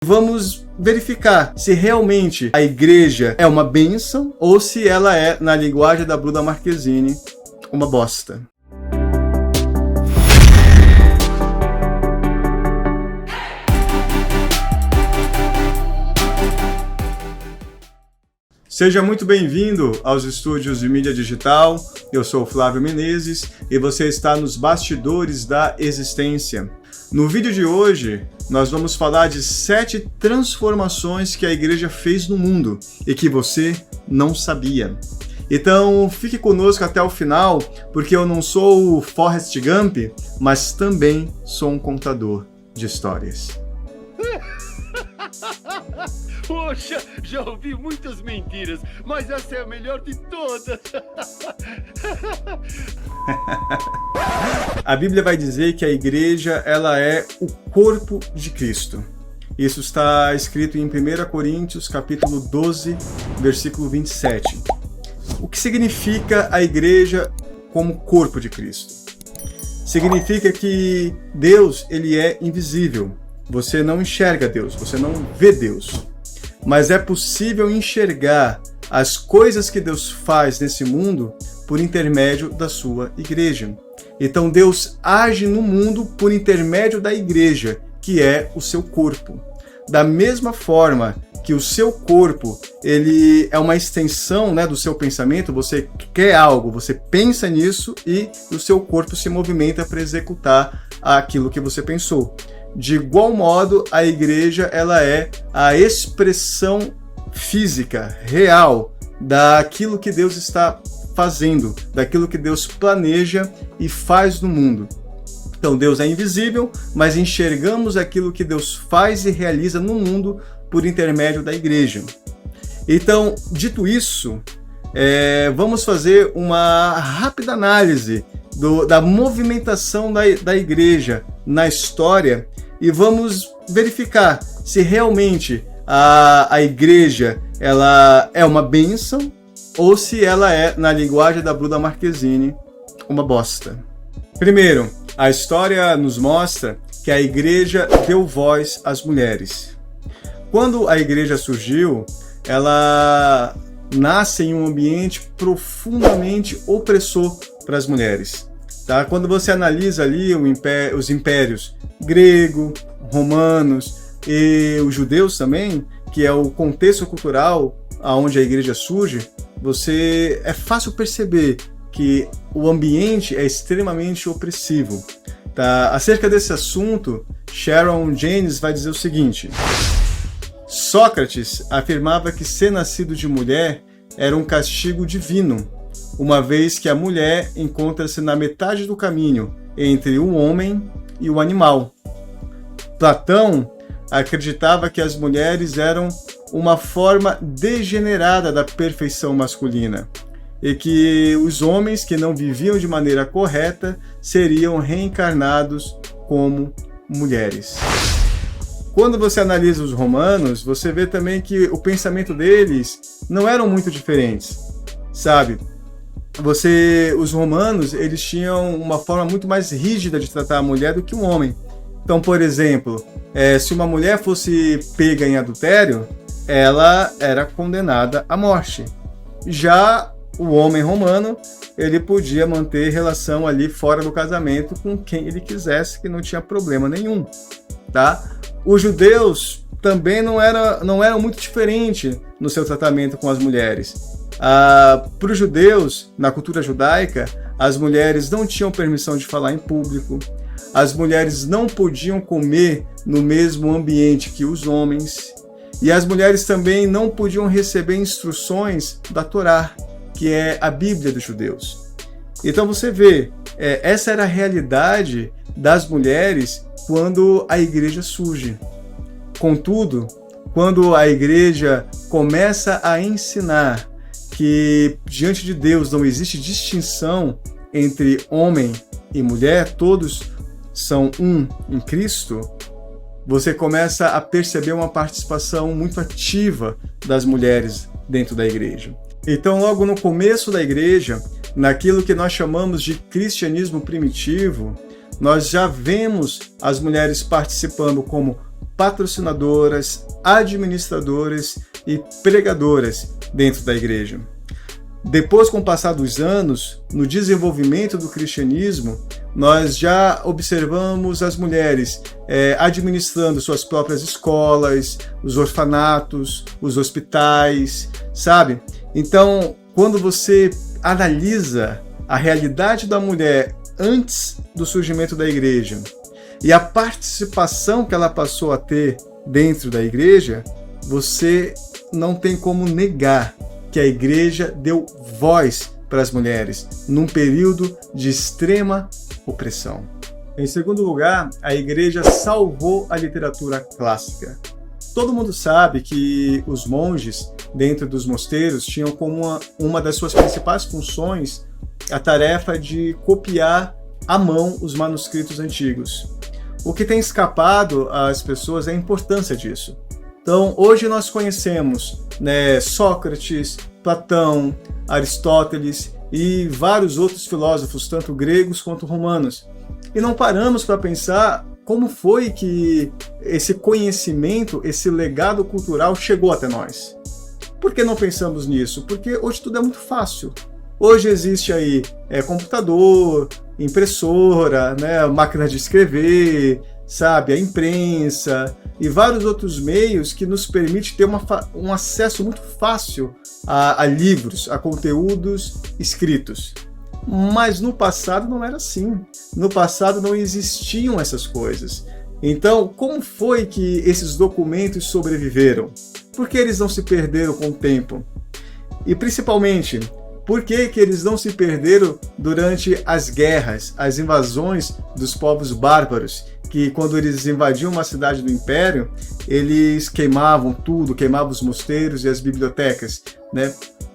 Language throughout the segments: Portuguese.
Vamos verificar se realmente a igreja é uma bênção ou se ela é, na linguagem da Bruna Marquezine, uma bosta. Seja muito bem-vindo aos estúdios de mídia digital. Eu sou o Flávio Menezes e você está nos bastidores da existência. No vídeo de hoje, nós vamos falar de 7 transformações que a igreja fez no mundo e que você não sabia. Então, fique conosco até o final, porque eu não sou o Forrest Gump, mas também sou um contador de histórias. Poxa, já ouvi muitas mentiras, mas essa é a melhor de todas. A Bíblia vai dizer que a igreja ela é o corpo de Cristo. Isso está escrito em 1 Coríntios, capítulo 12, versículo 27. O que significa a igreja como corpo de Cristo? Significa que Deus ele é invisível. Você não enxerga Deus, você não vê Deus. Mas é possível enxergar as coisas que Deus faz nesse mundo por intermédio da sua igreja. Então Deus age no mundo por intermédio da igreja, que é o seu corpo. Da mesma forma que o seu corpo ele é uma extensão, do seu pensamento, você quer algo, você pensa nisso e o seu corpo se movimenta para executar aquilo que você pensou. De igual modo, a igreja ela é a expressão física, real, daquilo que Deus está fazendo, daquilo que Deus planeja e faz no mundo. Então Deus é invisível, mas enxergamos aquilo que Deus faz e realiza no mundo por intermédio da igreja. Então, dito isso, vamos fazer uma rápida análise da movimentação da igreja na história e vamos verificar se realmente a igreja ela é uma bênção ou se ela é, na linguagem da Bruna Marquezine, uma bosta. Primeiro, a história nos mostra que a igreja deu voz às mulheres. Quando a igreja surgiu, ela nasce em um ambiente profundamente opressor para as mulheres. Tá? Quando você analisa ali os impérios grego, romanos e os judeus também, que é o contexto cultural onde a igreja surge, é fácil perceber que o ambiente é extremamente opressivo. Tá? Acerca desse assunto, Sharon Jaynes vai dizer o seguinte: Sócrates afirmava que ser nascido de mulher era um castigo divino, uma vez que a mulher encontra-se na metade do caminho entre o homem e o animal. Platão acreditava que as mulheres eram uma forma degenerada da perfeição masculina e que os homens que não viviam de maneira correta seriam reencarnados como mulheres. Quando você analisa os romanos, você vê também que o pensamento deles não eram muito diferentes, sabe? Os romanos, eles tinham uma forma muito mais rígida de tratar a mulher do que um homem. Então, por exemplo, se uma mulher fosse pega em adultério, ela era condenada à morte. Já o homem romano, ele podia manter relação ali fora do casamento com quem ele quisesse, que não tinha problema nenhum, tá? Os judeus também não eram muito diferentes no seu tratamento com as mulheres. Para os judeus, na cultura judaica, as mulheres não tinham permissão de falar em público, as mulheres não podiam comer no mesmo ambiente que os homens, e as mulheres também não podiam receber instruções da Torá, que é a Bíblia dos judeus. Então você vê, essa era a realidade das mulheres quando a igreja surge. Contudo, quando a igreja começa a ensinar que diante de Deus não existe distinção entre homem e mulher, todos são um em Cristo, você começa a perceber uma participação muito ativa das mulheres dentro da igreja. Então, logo no começo da igreja, naquilo que nós chamamos de cristianismo primitivo, nós já vemos as mulheres participando como patrocinadoras, administradoras e pregadoras dentro da igreja. Depois, com o passar dos anos, no desenvolvimento do cristianismo, nós já observamos as mulheres administrando suas próprias escolas, os orfanatos, os hospitais, sabe? Então, quando você analisa a realidade da mulher antes do surgimento da igreja e a participação que ela passou a ter dentro da igreja, você não tem como negar que a igreja deu voz para as mulheres num período de extrema opressão. Em segundo lugar, a igreja salvou a literatura clássica. Todo mundo sabe que os monges dentro dos mosteiros tinham como uma das suas principais funções a tarefa de copiar à mão os manuscritos antigos. O que tem escapado às pessoas é a importância disso. Então, hoje nós conhecemos Sócrates, Platão, Aristóteles e vários outros filósofos, tanto gregos quanto romanos. E não paramos para pensar como foi que esse conhecimento, esse legado cultural chegou até nós. Por que não pensamos nisso? Porque hoje tudo é muito fácil. Hoje existe aí computador, impressora, máquina de escrever, sabe, a imprensa e vários outros meios que nos permitem ter um acesso muito fácil a livros, a conteúdos escritos. Mas no passado não era assim. No passado não existiam essas coisas. Então, como foi que esses documentos sobreviveram? Por que eles não se perderam com o tempo? E principalmente, por que eles não se perderam durante as guerras, as invasões dos povos bárbaros, que quando eles invadiam uma cidade do Império, eles queimavam tudo, queimavam os mosteiros e as bibliotecas,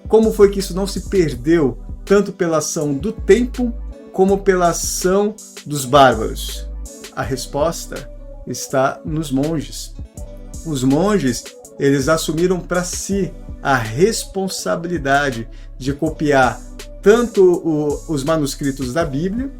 Como foi que isso não se perdeu, tanto pela ação do tempo, como pela ação dos bárbaros? A resposta está nos monges. Os monges, eles assumiram para si a responsabilidade de copiar tanto os manuscritos da Bíblia,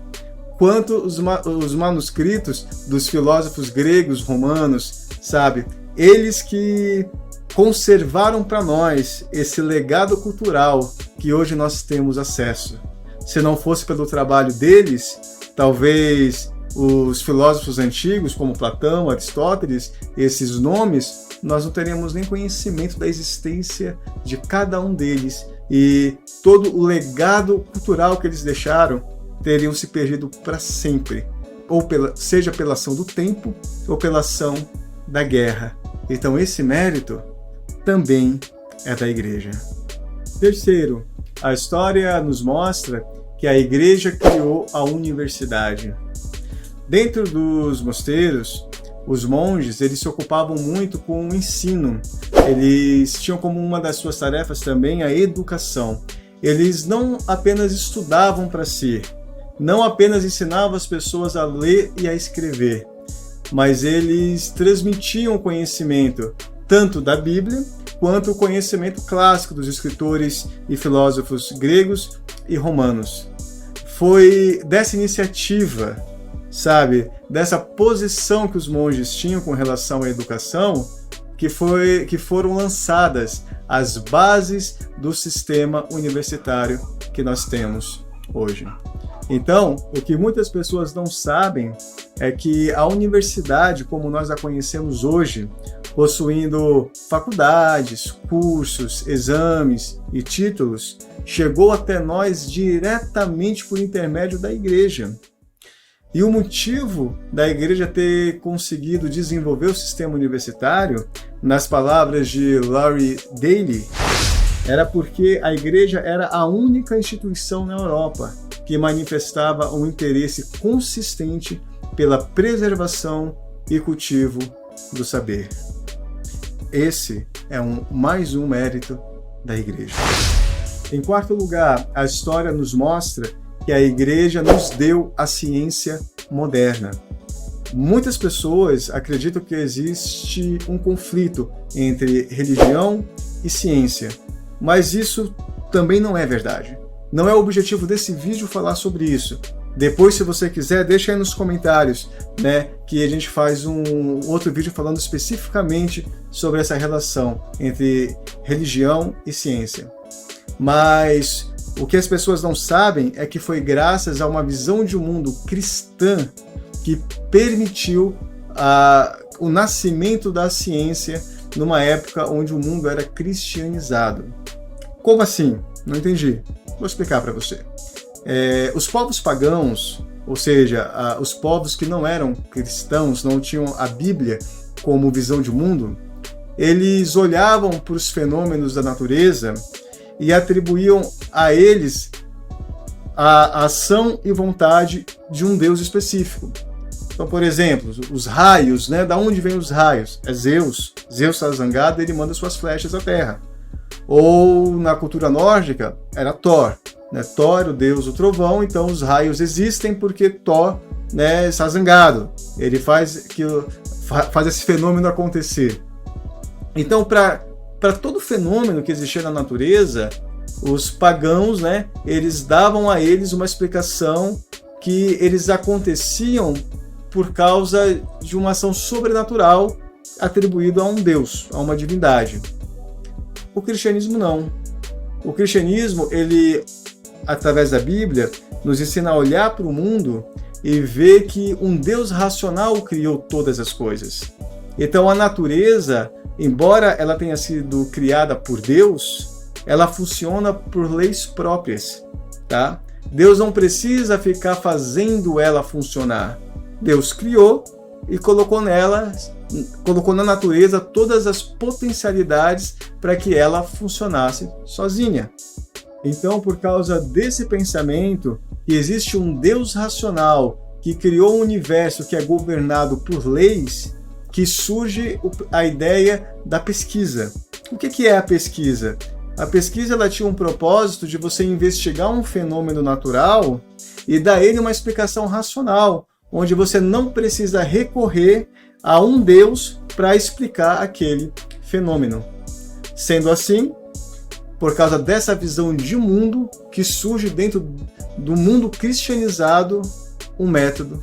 quanto os manuscritos dos filósofos gregos, romanos, sabe? Eles que conservaram para nós esse legado cultural que hoje nós temos acesso. Se não fosse pelo trabalho deles, talvez os filósofos antigos, como Platão, Aristóteles, esses nomes, nós não teríamos nem conhecimento da existência de cada um deles, e todo o legado cultural que eles deixaram teriam se perdido para sempre, seja pela ação do tempo ou pela ação da guerra. Então esse mérito também é da igreja. Terceiro, a história nos mostra que a igreja criou a universidade. Dentro dos mosteiros, os monges eles se ocupavam muito com o ensino. Eles tinham como uma das suas tarefas também a educação. Eles não apenas estudavam para si, não apenas ensinavam as pessoas a ler e a escrever, mas eles transmitiam conhecimento tanto da Bíblia quanto o conhecimento clássico dos escritores e filósofos gregos e romanos. Foi dessa iniciativa, sabe, dessa posição que os monges tinham com relação à educação, que foram lançadas as bases do sistema universitário que nós temos hoje. Então, o que muitas pessoas não sabem é que a universidade, como nós a conhecemos hoje, possuindo faculdades, cursos, exames e títulos, chegou até nós diretamente por intermédio da igreja. E o motivo da igreja ter conseguido desenvolver o sistema universitário, nas palavras de Larry Daly, era porque a igreja era a única instituição na Europa que manifestava um interesse consistente pela preservação e cultivo do saber. Esse é mais um mérito da igreja. Em quarto lugar, a história nos mostra que a igreja nos deu a ciência moderna. Muitas pessoas acreditam que existe um conflito entre religião e ciência, mas isso também não é verdade. Não é o objetivo desse vídeo falar sobre isso. Depois, se você quiser, deixa aí nos comentários, né, que a gente faz um outro vídeo falando especificamente sobre essa relação entre religião e ciência. Mas o que as pessoas não sabem é que foi graças a uma visão de um mundo cristã que permitiu o nascimento da ciência numa época onde o mundo era cristianizado. Como assim? Não entendi. Vou explicar para você. Os povos pagãos, ou seja, os povos que não eram cristãos, não tinham a Bíblia como visão de mundo, eles olhavam para os fenômenos da natureza e atribuíam a eles a ação e vontade de um Deus específico. Então, por exemplo, os raios, né? Da onde vêm os raios? É Zeus. Zeus está zangado, ele manda suas flechas à terra. Ou na cultura nórdica, era Thor. Né? Thor era o deus do trovão, então os raios existem porque Thor, né, está zangado. Ele faz esse fenômeno acontecer. Então, para todo fenômeno que existia na natureza, os pagãos, né, eles davam a eles uma explicação que eles aconteciam por causa de uma ação sobrenatural atribuída a um deus, a uma divindade. O cristianismo não. O cristianismo, ele, através da Bíblia, nos ensina a olhar para o mundo e ver que um Deus racional criou todas as coisas. Então a natureza, embora ela tenha sido criada por Deus, ela funciona por leis próprias, tá? Deus não precisa ficar fazendo ela funcionar. Deus criou e colocou na natureza todas as potencialidades para que ela funcionasse sozinha. Então, por causa desse pensamento, que existe um Deus racional que criou um universo que é governado por leis, que surge a ideia da pesquisa. O que é a pesquisa? A pesquisa ela tinha um propósito de você investigar um fenômeno natural e dar a ele uma explicação racional, onde você não precisa recorrer a um Deus para explicar aquele fenômeno. Sendo assim, por causa dessa visão de mundo que surge dentro do mundo cristianizado, um método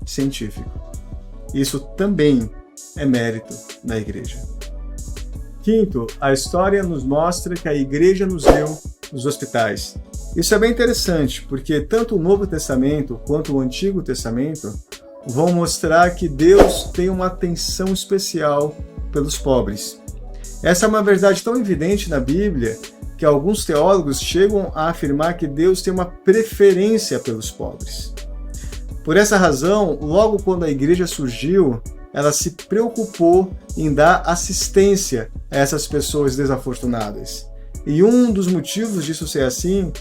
científico. Isso também é mérito da igreja. Quinto, a história nos mostra que a igreja nos deu os hospitais. Isso é bem interessante, porque tanto o Novo Testamento quanto o Antigo Testamento vão mostrar que Deus tem uma atenção especial pelos pobres. Essa é uma verdade tão evidente na Bíblia que alguns teólogos chegam a afirmar que Deus tem uma preferência pelos pobres. Por essa razão, logo quando a igreja surgiu, ela se preocupou em dar assistência a essas pessoas desafortunadas. E um dos motivos disso ser assim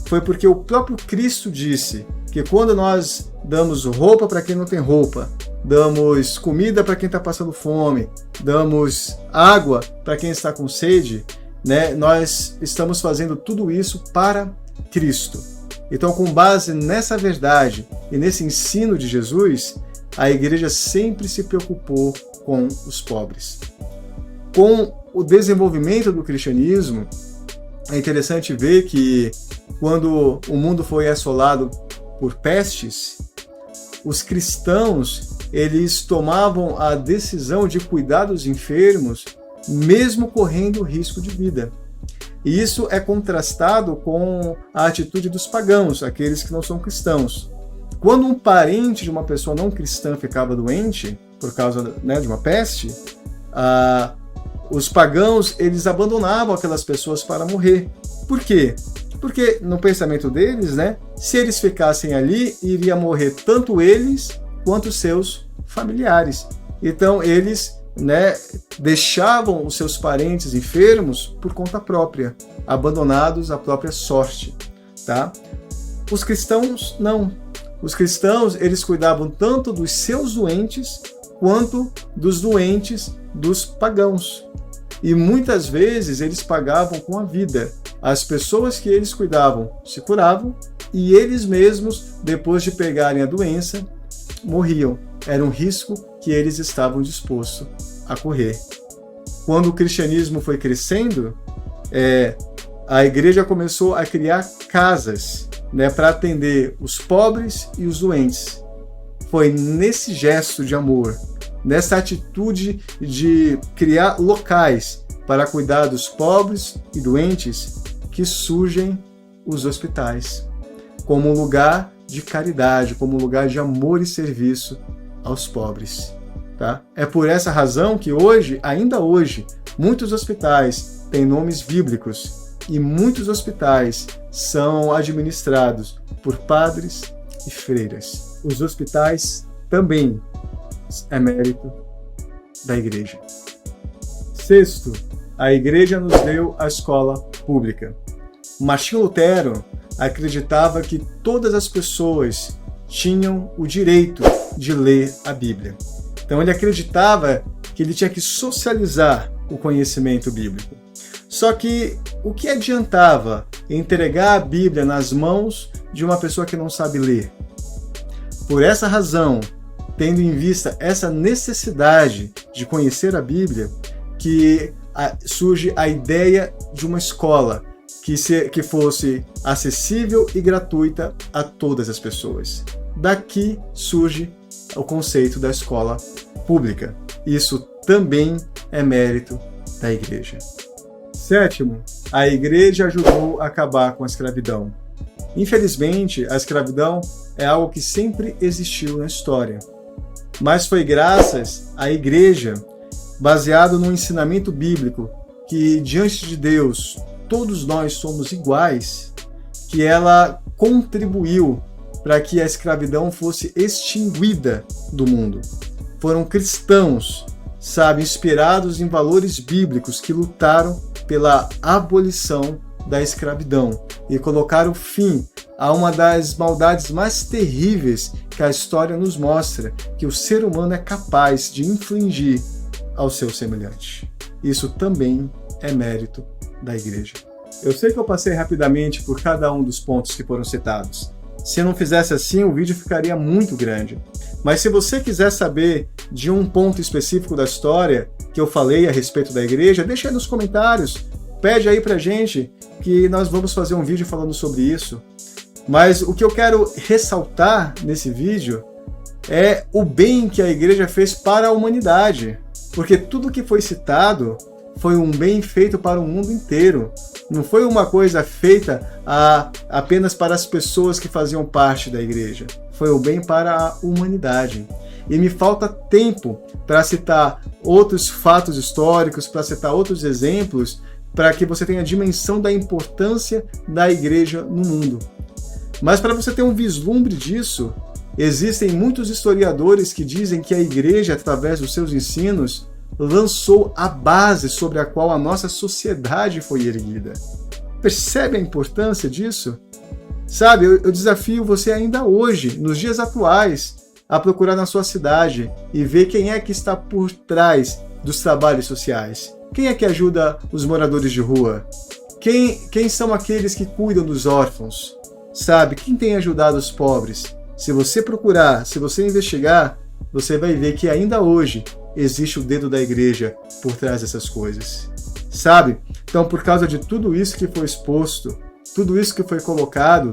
foi porque o próprio Cristo disse que quando nós damos roupa para quem não tem roupa, damos comida para quem está passando fome, damos água para quem está com sede, né, nós estamos fazendo tudo isso para Cristo. Então, com base nessa verdade e nesse ensino de Jesus, a igreja sempre se preocupou com os pobres. Com o desenvolvimento do cristianismo, é interessante ver que quando o mundo foi assolado por pestes, os cristãos eles tomavam a decisão de cuidar dos enfermos, mesmo correndo risco de vida. E isso é contrastado com a atitude dos pagãos, aqueles que não são cristãos. Quando um parente de uma pessoa não cristã ficava doente, por causa, né, de uma peste, os pagãos eles abandonavam aquelas pessoas para morrer. Por quê? Porque no pensamento deles, né, se eles ficassem ali, iria morrer tanto eles quanto seus familiares. Então eles, né, deixavam os seus parentes enfermos por conta própria, abandonados à própria sorte, tá? Os cristãos não. Os cristãos, eles cuidavam tanto dos seus doentes quanto dos doentes dos pagãos. E muitas vezes eles pagavam com a vida. As pessoas que eles cuidavam se curavam e eles mesmos, depois de pegarem a doença, morriam. Era um risco que eles estavam dispostos a correr. Quando o cristianismo foi crescendo, a igreja começou a criar casas, né, para atender os pobres e os doentes. Foi nesse gesto de amor, nessa atitude de criar locais para cuidar dos pobres e doentes, que surgem os hospitais, como um lugar de caridade, como um lugar de amor e serviço aos pobres. Tá? É por essa razão que hoje, ainda hoje, muitos hospitais têm nomes bíblicos e muitos hospitais são administrados por padres e freiras. Os hospitais também é mérito da igreja. Sexto, a igreja nos deu a escola pública. Martinho Lutero acreditava que todas as pessoas tinham o direito de ler a Bíblia. Então ele acreditava que ele tinha que socializar o conhecimento bíblico. Só que o que adiantava entregar a Bíblia nas mãos de uma pessoa que não sabe ler? Por essa razão, tendo em vista essa necessidade de conhecer a Bíblia, que surge a ideia de uma escola que fosse acessível e gratuita a todas as pessoas. Daqui surge o conceito da escola pública. Isso também é mérito da igreja. Sétimo, a igreja ajudou a acabar com a escravidão. Infelizmente, a escravidão é algo que sempre existiu na história. Mas foi graças à igreja, baseado no ensinamento bíblico, que diante de Deus todos nós somos iguais, que ela contribuiu para que a escravidão fosse extinguida do mundo. Foram cristãos, inspirados em valores bíblicos, que lutaram pela abolição da escravidão e colocaram fim a uma das maldades mais terríveis que a história nos mostra, que o ser humano é capaz de infligir ao seu semelhante. Isso também é mérito da igreja. Eu sei que eu passei rapidamente por cada um dos pontos que foram citados. Se eu não fizesse assim, o vídeo ficaria muito grande. Mas se você quiser saber de um ponto específico da história que eu falei a respeito da igreja, deixa aí nos comentários. Pede aí pra gente que nós vamos fazer um vídeo falando sobre isso. Mas o que eu quero ressaltar nesse vídeo é o bem que a igreja fez para a humanidade. Porque tudo que foi citado foi um bem feito para o mundo inteiro. Não foi uma coisa feita apenas para as pessoas que faziam parte da igreja. Foi o bem para a humanidade. E me falta tempo para citar outros fatos históricos, para citar outros exemplos, para que você tenha a dimensão da importância da igreja no mundo. Mas para você ter um vislumbre disso, existem muitos historiadores que dizem que a igreja, através dos seus ensinos, lançou a base sobre a qual a nossa sociedade foi erguida. Percebe a importância disso? Eu desafio você ainda hoje, nos dias atuais, a procurar na sua cidade e ver quem é que está por trás dos trabalhos sociais. Quem é que ajuda os moradores de rua? Quem são aqueles que cuidam dos órfãos? Quem tem ajudado os pobres? Se você procurar, se você investigar, você vai ver que ainda hoje existe o dedo da igreja por trás dessas coisas. Então, por causa de tudo isso que foi exposto, tudo isso que foi colocado,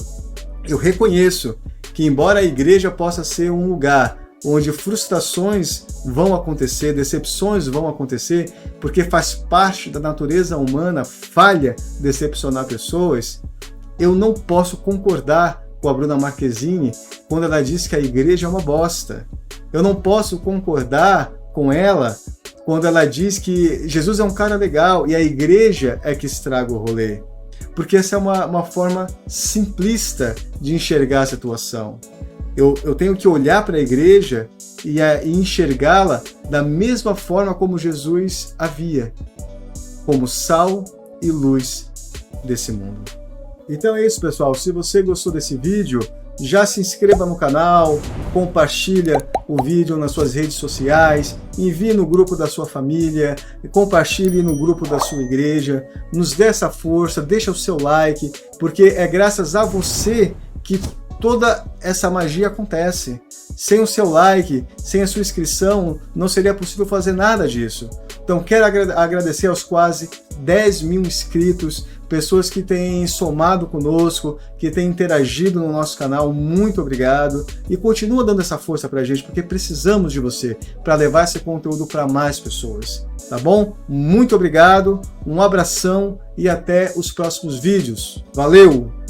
eu reconheço que, embora a igreja possa ser um lugar onde frustrações vão acontecer, decepções vão acontecer, porque faz parte da natureza humana, falha, decepcionar pessoas, eu não posso concordar com a Bruna Marquezine quando ela diz que a igreja é uma bosta. Eu não posso concordar com ela quando ela diz que Jesus é um cara legal e a igreja é que estraga o rolê. Porque essa é uma forma simplista de enxergar a situação. Eu tenho que olhar para a igreja e enxergá-la da mesma forma como Jesus a via, como sal e luz desse mundo. Então é isso, pessoal. Se você gostou desse vídeo, já se inscreva no canal, compartilha o vídeo nas suas redes sociais, envie no grupo da sua família, compartilhe no grupo da sua igreja, nos dê essa força, deixa o seu like, porque é graças a você que toda essa magia acontece. Sem o seu like, sem a sua inscrição, não seria possível fazer nada disso. Então quero agradecer aos quase 10 mil inscritos, pessoas que têm somado conosco, que têm interagido no nosso canal, muito obrigado. E continua dando essa força pra gente, porque precisamos de você para levar esse conteúdo para mais pessoas, tá bom? Muito obrigado, um abração e até os próximos vídeos. Valeu!